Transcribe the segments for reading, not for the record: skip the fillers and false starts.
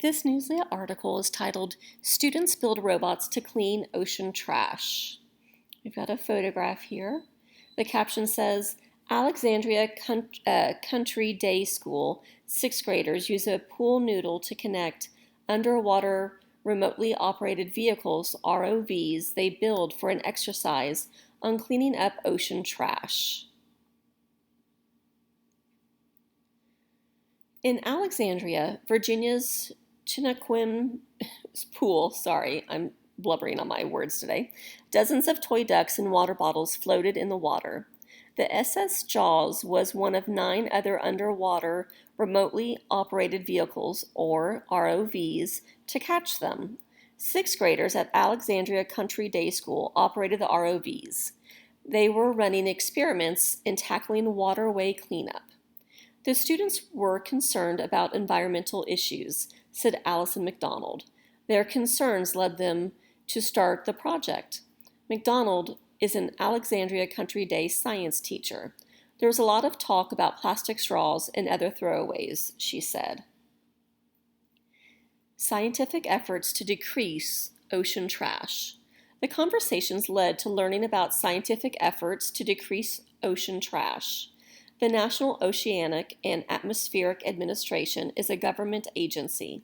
This Newslet article is titled, Students Build Robots to Clean Ocean Trash. We've got a photograph here. The caption says, Alexandria Country Day School, 6th graders use a pool noodle to connect underwater remotely operated vehicles, ROVs, they build for an exercise on cleaning up ocean trash. In Alexandria, Virginia's Chinookwim Pool, I'm blubbering on my words today, dozens of toy ducks and water bottles floated in the water. The SS Jaws was one of 9 other underwater remotely operated vehicles, or ROVs, to catch them. 6th graders at Alexandria Country Day School operated the ROVs. They were running experiments in tackling waterway cleanup. The students were concerned about environmental issues, said Allison McDonald. Their concerns led them to start the project. McDonald is an Alexandria Country Day science teacher. There was a lot of talk about plastic straws and other throwaways, she said. Scientific efforts to decrease ocean trash. The conversations led to learning about scientific efforts to decrease ocean trash. The National Oceanic and Atmospheric Administration is a government agency.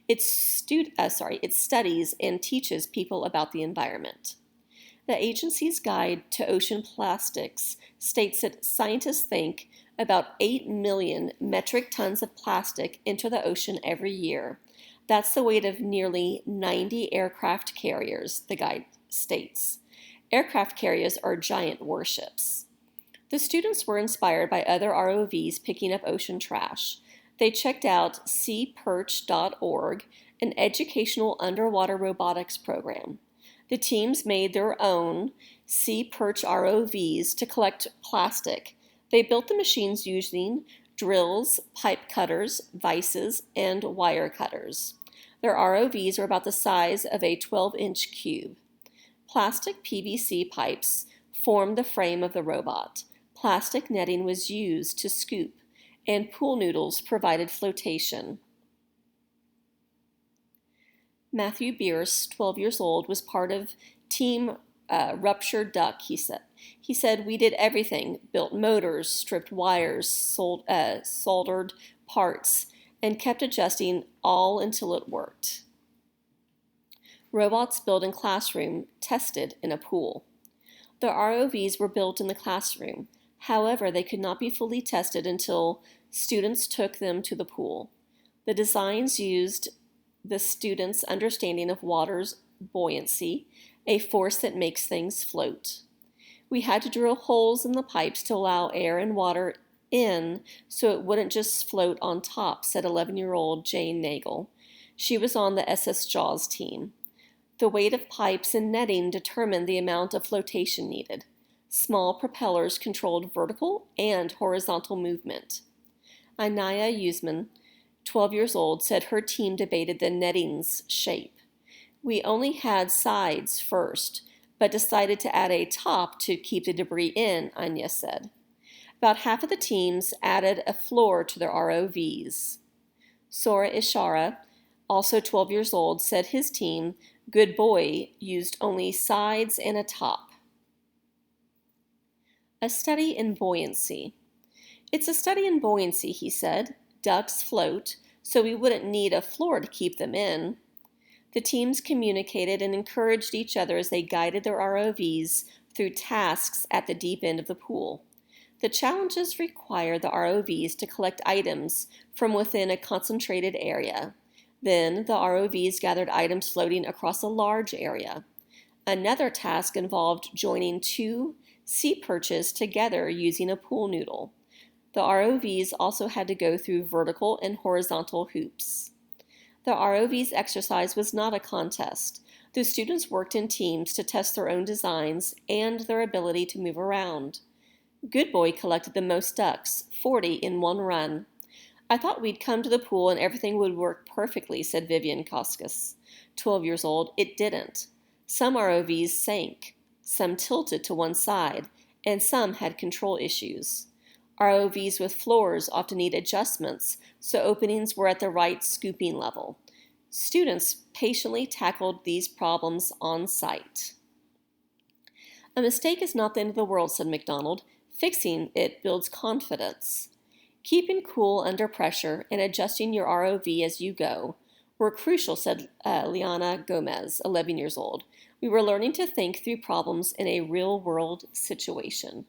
It studies and teaches people about the environment. The agency's guide to ocean plastics states that scientists think about 8 million metric tons of plastic enter the ocean every year. That's the weight of nearly 90 aircraft carriers, the guide states. Aircraft carriers are giant warships. The students were inspired by other ROVs picking up ocean trash. They checked out seaperch.org, an educational underwater robotics program. The teams made their own Sea Perch ROVs to collect plastic. They built the machines using drills, pipe cutters, vices, and wire cutters. Their ROVs are about the size of a 12-inch cube. Plastic PVC pipes formed the frame of the robot. Plastic netting was used to scoop, and pool noodles provided flotation. Matthew Bierce, 12 years old, was part of Team Ruptured Duck, he said. He said, we did everything, built motors, stripped wires, soldered parts, and kept adjusting all until it worked. Robots built in classroom, tested in a pool. The ROVs were built in the classroom. However, they could not be fully tested until students took them to the pool. The designs used the students' understanding of water's buoyancy, a force that makes things float. We had to drill holes in the pipes to allow air and water in so it wouldn't just float on top, said 11-year-old Jane Nagel. She was on the SS Jaws team. The weight of pipes and netting determined the amount of flotation needed. Small propellers controlled vertical and horizontal movement. Anaya Usman, 12 years old, said her team debated the netting's shape. We only had sides first, but decided to add a top to keep the debris in, Anya said. About half of the teams added a floor to their ROVs. Sora Ishara, also 12 years old, said his team, Good Boy, used only sides and a top. A study in buoyancy. It's a study in buoyancy, he said. Ducks float, so we wouldn't need a floor to keep them in. The teams communicated and encouraged each other as they guided their ROVs through tasks at the deep end of the pool. The challenges required the ROVs to collect items from within a concentrated area. Then the ROVs gathered items floating across a large area. Another task involved joining 2 sea perches together using a pool noodle. The ROVs also had to go through vertical and horizontal hoops. The ROV's exercise was not a contest. The students worked in teams to test their own designs and their ability to move around. Good Boy collected the most ducks, 40 in one run. I thought we'd come to the pool and everything would work perfectly, said Vivian Koskas, 12 years old. It didn't. Some ROVs sank. Some tilted to one side, and some had control issues. ROVs with floors often need adjustments, so openings were at the right scooping level. Students patiently tackled these problems on site. "A mistake is not the end of the world," said McDonald. "Fixing it builds confidence." Keeping cool under pressure and adjusting your ROV as you go were crucial, said Liana Gomez, 11 years old. "We were learning to think through problems in a real-world situation."